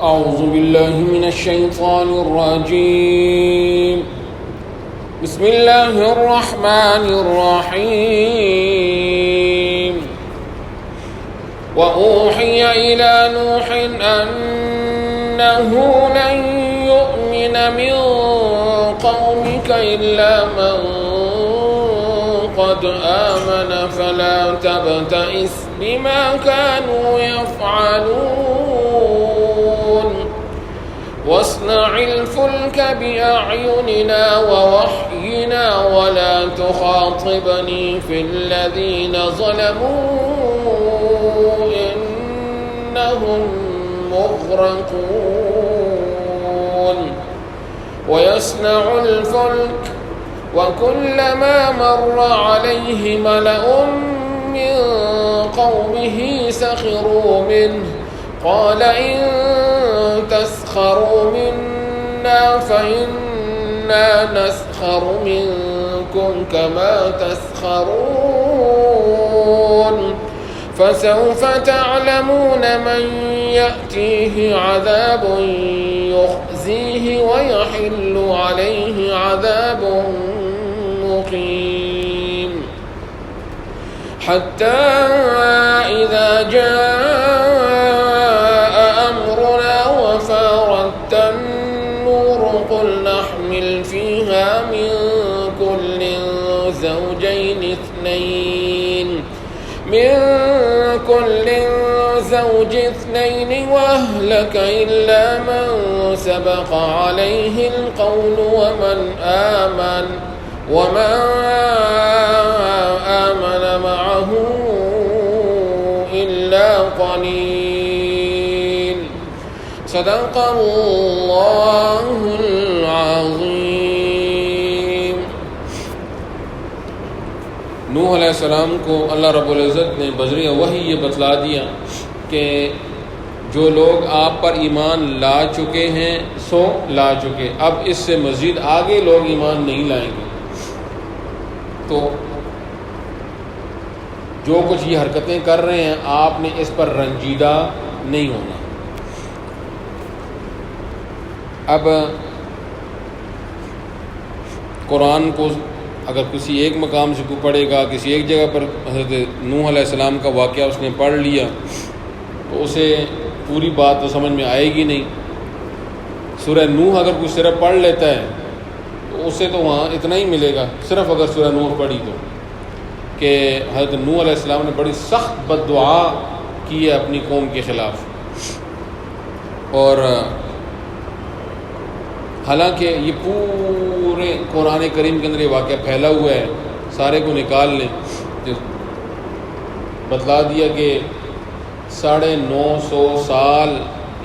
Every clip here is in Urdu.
أعوذ بالله من الشيطان الرجيم. بسم الله الرحمن الرحيم. وأوحي إلى نوح أنه لن يؤمن من قومك إلا من قد آمن فلا تبتئس بما كانوا يفعلون واصنع الفلك بأعيننا ووحينا ولا تخاطبني في الذين ظلموا إنهم مغرقون ويصنع الفلك وكلما مر عليه ملأ من قومه سخروا منه قال إن تسخروا منا فإنا نسخر منكم كما تسخرون فسوف تعلمون من يأتيه عذاب يخزيه ويحل عليه عذاب مقيم حتى إذا جاء أمرنا وفارت النور قل نحمل فيها من كل زوجين اثنين وأهلك إلا من سبق عليه القول وما آمن معه إلا قليل. صدق اللہ العظیم. نوح علیہ السلام کو اللہ رب العزت نے بذریعہ وحی یہ بتلا دیا کہ جو لوگ آپ پر ایمان لا چکے ہیں سو لا چکے، اب اس سے مزید آگے لوگ ایمان نہیں لائیں گے. تو جو کچھ یہ حرکتیں کر رہے ہیں آپ نے اس پر رنجیدہ نہیں ہونا. اب قرآن کو اگر کسی ایک مقام سے کوئی پڑھے گا، کسی ایک جگہ پر حضرت نوح علیہ السلام کا واقعہ اس نے پڑھ لیا تو اسے پوری بات تو سمجھ میں آئے گی نہیں. سورہ نوح اگر کوئی صرف پڑھ لیتا ہے تو اسے تو وہاں اتنا ہی ملے گا، صرف اگر سورہ نوح پڑھی تو، کہ حضرت نوح علیہ السلام نے بڑی سخت بد دعا کی ہے اپنی قوم کے خلاف. اور حالانکہ یہ پورے قرآن کریم کے اندر یہ واقعہ پھیلا ہوا ہے، سارے کو نکال لیں تو بتلا دیا کہ 950 سال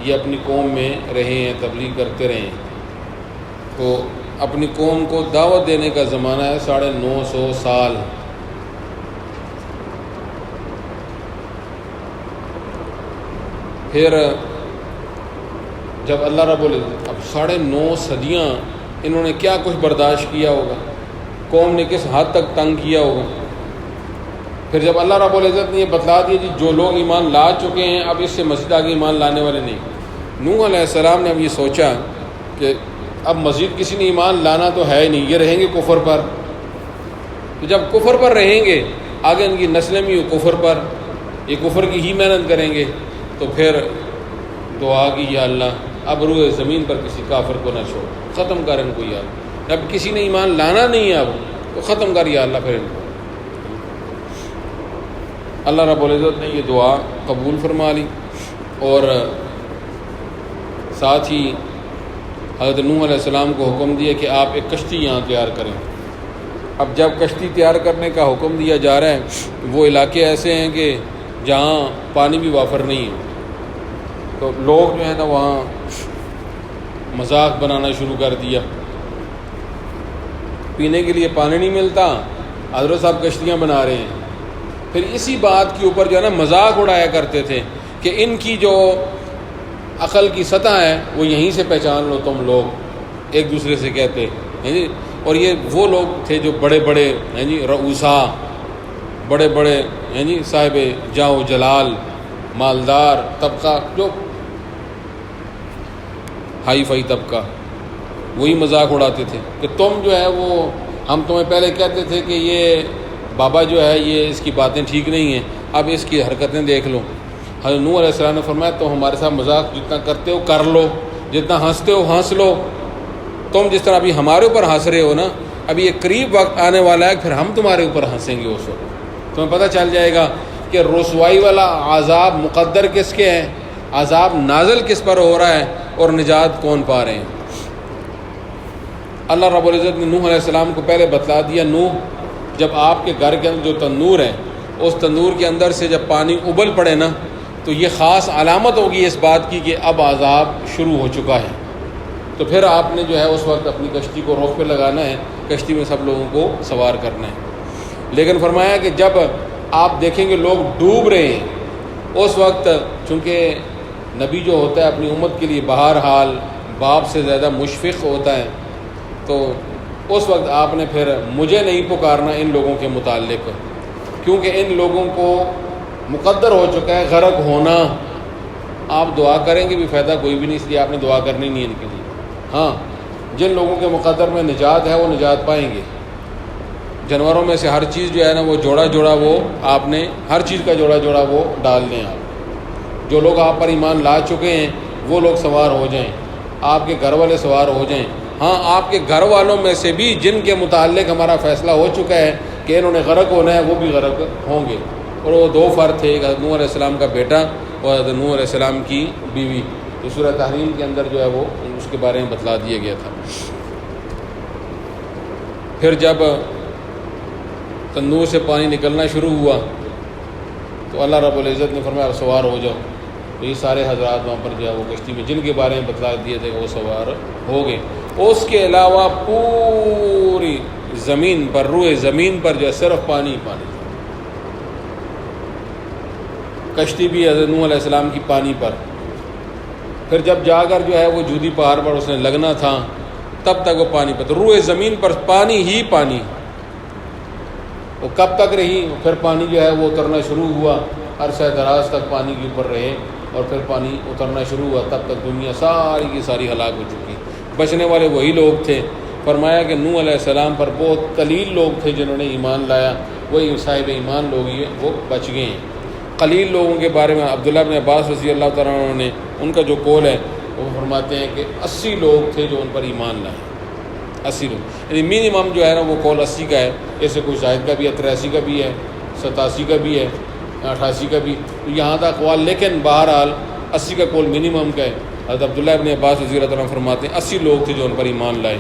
یہ اپنی قوم میں رہے ہیں، تبلیغ کرتے رہے ہیں. تو اپنی قوم کو دعوت دینے کا زمانہ ہے 950 سال. پھر جب اللہ رب العزت اب 9.5 صدیاں انہوں نے کیا کچھ برداشت کیا ہوگا، قوم نے کس حد تک تنگ کیا ہوگا. پھر جب اللہ رب العزت نے یہ بتلا دیا جی جو لوگ ایمان لا چکے ہیں اب اس سے مزید آگے ایمان لانے والے نہیں. نوح علیہ السلام نے اب یہ سوچا کہ اب مزید کسی نے ایمان لانا تو ہے ہی نہیں، یہ رہیں گے کفر پر. تو جب کفر پر رہیں گے آگے ان کی نسلیں بھی کفر پر، یہ کفر کی ہی محنت کریں گے. تو پھر دعا کی یا اللہ اب روئے زمین پر کسی کافر کو نہ چھوڑ، ختم کر ان کو یا اللہ. اب کسی نے ایمان لانا نہیں ہے اب تو ختم کر یا اللہ پھر ان کو. اللہ رب العزت نے یہ دعا قبول فرما لی اور ساتھ ہی حضرت نوح علیہ السلام کو حکم دیا کہ آپ ایک کشتی یہاں تیار کریں. اب جب کشتی تیار کرنے کا حکم دیا جا رہا ہے وہ علاقے ایسے ہیں کہ جہاں پانی بھی وافر نہیں ہے، تو لوگ جو ہے نا وہاں مذاق بنانا شروع کر دیا. پینے کے لیے پانی نہیں ملتا، حضرت صاحب کشتیاں بنا رہے ہیں. پھر اسی بات کے اوپر جو ہے نا مذاق اڑایا کرتے تھے کہ ان کی جو عقل کی سطح ہے وہ یہیں سے پہچان لو تم لوگ، ایک دوسرے سے کہتے ہیں جی. اور یہ وہ لوگ تھے جو بڑے بڑے ہیں جی رؤسا، بڑے بڑے ہیں جی صاحب جاہ و جلال، مالدار طبقہ، جو ہائی فائی طبقہ وہی مذاق اڑاتے تھے کہ تم جو ہے وہ ہم تمہیں پہلے کہتے تھے کہ یہ بابا جو ہے یہ اس کی باتیں ٹھیک نہیں ہیں، اب اس کی حرکتیں دیکھ لو۔ حضرت نوح علیہ السلام نے فرمایا تم ہمارے ساتھ مذاق جتنا کرتے ہو کر لو، جتنا ہنستے ہو ہنس لو، تم جس طرح ابھی ہمارے اوپر ہنس رہے ہو نا، ابھی یہ قریب وقت آنے والا ہے پھر ہم تمہارے اوپر ہنسیں گے، اس وقت تمہیں پتہ چل جائے گا کہ رسوائی والا عذاب مقدر کس کے ہیں، عذاب نازل کس پر ہو رہا ہے اور نجات کون پا رہے ہیں۔ اللہ رب العزت نے نوح علیہ السلام کو پہلے بتلا دیا، نوح جب آپ کے گھر کے اندر جو تنور ہے اس تنور کے اندر سے جب پانی ابل پڑے نا تو یہ خاص علامت ہوگی اس بات کی کہ اب عذاب شروع ہو چکا ہے، تو پھر آپ نے جو ہے اس وقت اپنی کشتی کو روک پہ لگانا ہے، کشتی میں سب لوگوں کو سوار کرنا ہے۔ لیکن فرمایا کہ جب آپ دیکھیں گے لوگ ڈوب رہے ہیں، اس وقت چونکہ نبی جو ہوتا ہے اپنی امت کے لیے بہرحال باپ سے زیادہ مشفق ہوتا ہے، تو اس وقت آپ نے پھر مجھے نہیں پکارنا ان لوگوں کے متعلق، کیونکہ ان لوگوں کو مقدر ہو چکا ہے غرق ہونا۔ آپ دعا کریں گے بھی فائدہ کوئی بھی نہیں، اس لیے آپ نے دعا کرنی نہیں ان کے لیے۔ ہاں جن لوگوں کے مقدر میں نجات ہے وہ نجات پائیں گے۔ جانوروں میں سے ہر چیز جو ہے نا وہ جوڑا جوڑا وہ آپ نے ہر چیز کا جوڑا جوڑا وہ ڈال دیں۔ آپ جو لوگ آپ پر ایمان لا چکے ہیں وہ لوگ سوار ہو جائیں، آپ کے گھر والے سوار ہو جائیں۔ ہاں آپ کے گھر والوں میں سے بھی جن کے متعلق ہمارا فیصلہ ہو چکا ہے کہ انہوں نے غرق ہونا ہے وہ بھی غرق ہوں گے، اور وہ دو فرد تھے، ایک حضرت نوح علیہ السلام کا بیٹا اور حضرت نوح علیہ السلام کی بیوی، تو سورہ تحریم کے اندر جو ہے وہ اس کے بارے میں بتلا دیا گیا تھا۔ پھر جب تندور سے پانی نکلنا شروع ہوا تو اللہ رب العزت نے فرمایا سوار ہو جاؤ، تو یہ سارے حضرات وہاں پر جو ہے وہ کشتی میں جن کے بارے میں بتلا دیے تھے وہ سوار ہو گئے۔ اس کے علاوہ پوری زمین پر روئے زمین پر جو ہے صرف پانی پانی تھا، کشتی بھی حضرت نوح علیہ السلام کی پانی پر۔ پھر جب جا کر جو ہے وہ جودی پہاڑ پر اس نے لگنا تھا تب تک وہ پانی پر، تو روئے زمین پر پانی ہی پانی۔ وہ کب تک رہی؟ پھر پانی جو ہے وہ اترنا شروع ہوا، عرصہ دراز تک پانی کے اوپر رہے اور پھر پانی اترنا شروع ہوا، تب تک دنیا ساری کی ساری ہلاک ہو چکی۔ بچنے والے وہی لوگ تھے۔ فرمایا کہ نوح علیہ السلام پر بہت قلیل لوگ تھے جنہوں نے ایمان لایا، وہی صاحب ایمان لوگ ہی وہ بچ گئے ہیں۔ قلیل لوگوں کے بارے میں عبداللہ بن عباس رضی اللہ تعالیٰ عنہ نے ان کا جو قول ہے وہ فرماتے ہیں کہ 80 لوگ تھے جو ان پر ایمان لائے، 80 لوگ، یعنی منیمم جو ہے نا وہ قول 80 کا ہے، ایسے کوئی شاہد کا بھی ہے، 83 کا بھی ہے، 87 کا بھی ہے، 88 کا بھی، تو یہاں تک قول، لیکن بہرحال 80 کا قول منیمم کا ہے۔ حضرت عبداللہ ابن عباس رضی اللہ تعالیٰ فرماتے ہیں 80 لوگ تھے جو ان پر ایمان لائے۔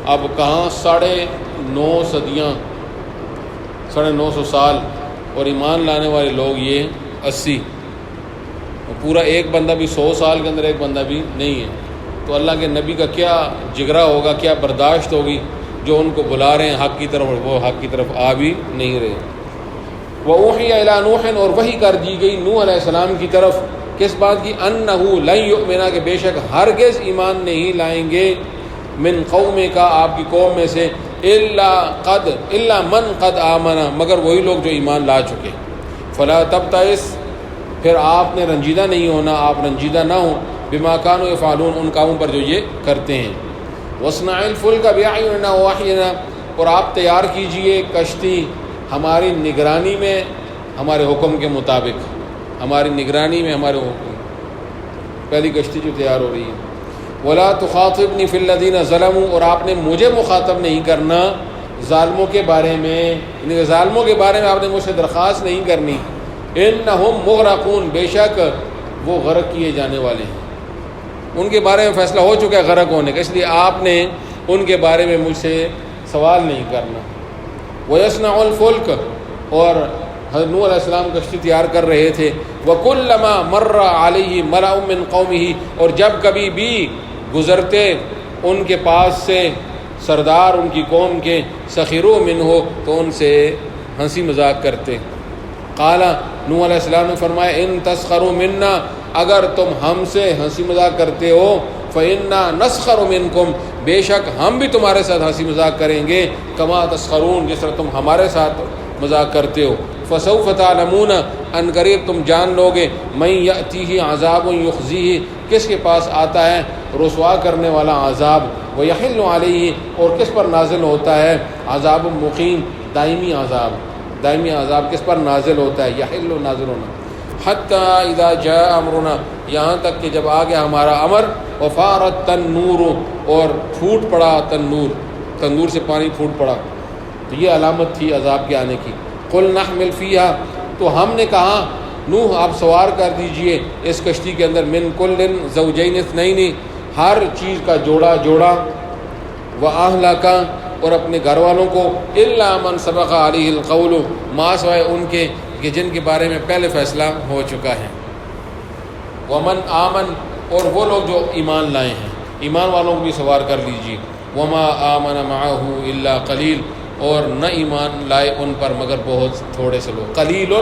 اب کہاں 9.5 صدیاں، 950 سال، اور ایمان لانے والے لوگ یہ 80، پورا ایک بندہ بھی 100 سال کے اندر ایک بندہ بھی نہیں ہے، تو اللہ کے نبی کا کیا جگرا ہوگا، کیا برداشت ہوگی جو ان کو بلا رہے ہیں حق کی طرف اور وہ حق کی طرف آ بھی نہیں رہے۔ وَأُوحِيَ إِلَىٰ نُوحٍ، اور وحی کر دی گئی نوح علیہ السلام کی طرف، کس بات کی؟ أَنَّهُ لَن يُؤْمِنَ، کہ بے شک ہرگز ایمان نہیں لائیں گے، من قومِكَ، آپ کی قوم میں سے، إِلَّا مَنْ قَدْ آمَنَ، مگر وہی لوگ جو ایمان لا چکے۔ فَلَا تَبْتَئِسْ، پھر آپ نے رنجیدہ نہیں ہونا، آپ رنجیدہ نہ ہوں، بِمَا كَانُوا يَفْعَلُونَ، ان کاموں پر جو یہ کرتے ہیں۔ وَاصْنَعِ الْفُلْكَ بِأَعْيُنِنَا وَوَحْيِنَا، اور آپ تیار کیجئے کشتی ہماری نگرانی میں، ہمارے حکم کے مطابق، ہماری نگرانی میں، ہمارے حکم۔ پہلی کشتی جو تیار ہو رہی ہے۔ وَلَا تُخَاطِبْنِي فِي الَّذِينَ ظَلَمُوا، اور آپ نے مجھے مخاطب نہیں کرنا ظالموں کے بارے میں، یعنی ظالموں کے بارے میں آپ نے مجھ سے درخواست نہیں کرنی۔ إِنَّهُمْ مُغْرَقُونَ، بے شک وہ غرق کیے جانے والے ہیں، ان کے بارے میں فیصلہ ہو چکا ہے غرق ہونے کا، اس لیے آپ نے ان کے بارے میں مجھ سے سوال نہیں کرنا۔ وَيَصْنَعُ الْفُلْكَ، اور حضرت نوح علیہ السلام کشتی تیار کر رہے تھے۔ وَكُلَّمَا مَرَّ عَلَيْهِ مَلَأٌ مِّن قَوْمِهِ، اور جب کبھی بھی گزرتے ان کے پاس سے سردار ان کی قوم کے، سخروا منہ، تو ان سے ہنسی مذاق کرتے۔ قال، نوح علیہ السلام نے فرمایا، ان تسخروا منا، اگر تم ہم سے ہنسی مذاق کرتے ہو، فإنا نسخر منکم، بے شک ہم بھی تمہارے ساتھ ہنسی مذاق کریں گے، کما تسخرون، جس طرح تم ہمارے ساتھ مذاق کرتے ہو۔ فسوف تعلمون، ان قریب تم جان لوگے، من یأتیہ عذاب یخزیہ، کس کے پاس آتا ہے رسوا کرنے والا عذاب، وَيَحِلُّ عَلَيْهِ اور کس پر نازل ہوتا ہے، عذاب مقیم، دائمی عذاب، دائمی عذاب کس پر نازل ہوتا ہے، یحل نازل ہونا، حتی اذا جاء امرنا یہاں تک کہ جب آ گیا ہمارا امر، وفارت تنور اور پھوٹ پڑا تنور، تندور سے پانی پھوٹ پڑا، تو یہ علامت تھی عذاب کے آنے کی۔ قل نحمل فیہا تو ہم نے کہا نوح آپ سوار کر دیجئے اس کشتی کے اندر، من کل زوجین اثنین ہر چیز کا جوڑا جوڑا، وَأَهْلَكَ اور اپنے گھر والوں کو، إِلَّا مَنْ سَبَقَ عَلَيْهِ الْقَوْلُ ما سوائے ان کے کہ جن کے بارے میں پہلے فیصلہ ہو چکا ہے، وَمَنْ آمن اور وہ لوگ جو ایمان لائے ہیں، ایمان والوں کو بھی سوار کر لیجیے، وَمَا آمَنَ مَعَهُ إِلَّا قَلِيلٌ اور نہ ایمان لائے ان پر مگر بہت تھوڑے سے لوگ، قلیل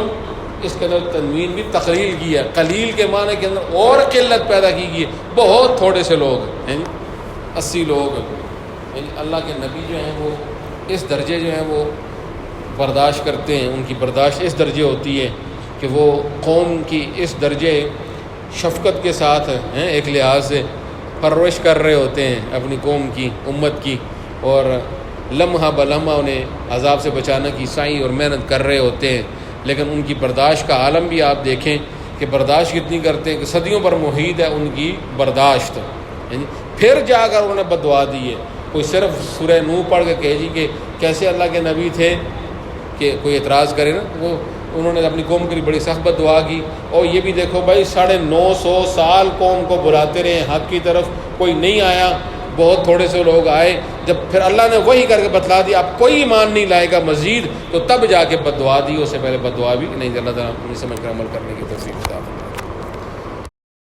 اس کے اندر تنوین بھی تقلیل کی ہے، قلیل کے معنی کے اندر اور قلت پیدا کی گئی ہے، بہت تھوڑے سے لوگ ہیں، 80 لوگ، یعنی اللہ کے نبی جو ہیں وہ اس درجے جو ہیں وہ برداشت کرتے ہیں، ان کی برداشت اس درجے ہوتی ہے کہ وہ قوم کی اس درجے شفقت کے ساتھ ہیں، ایک لحاظ سے پرورش کر رہے ہوتے ہیں اپنی قوم کی، امت کی، اور لمحہ بلمحہ انہیں عذاب سے بچانے کی سعی اور محنت کر رہے ہوتے ہیں، لیکن ان کی برداشت کا عالم بھی آپ دیکھیں کہ برداشت کتنی کرتے ہیں کہ صدیوں پر محیط ہے ان کی برداشت، پھر جا کر انہوں نے بددعا دی ہے۔ کوئی صرف سورہ نوح پڑھ کے کہے جی کہ کیسے اللہ کے نبی تھے کہ کوئی اعتراض کرے نا، وہ انہوں نے اپنی قوم کے لیے بڑی سخت بددعا کی، اور یہ بھی دیکھو بھائی 950 سال قوم کو بلاتے رہے حق کی طرف، کوئی نہیں آیا، بہت تھوڑے سے لوگ آئے، جب پھر اللہ نے وہی کر کے بتلا دیا اب کوئی ایمان نہیں لائے گا مزید، تو تب جا کے بددعا دی، اس سے پہلے بددعا بھی نہیں، اللہ تعالیٰ اپنی سمجھ کر عمل کرنے کی توفیق عطا فرمائے۔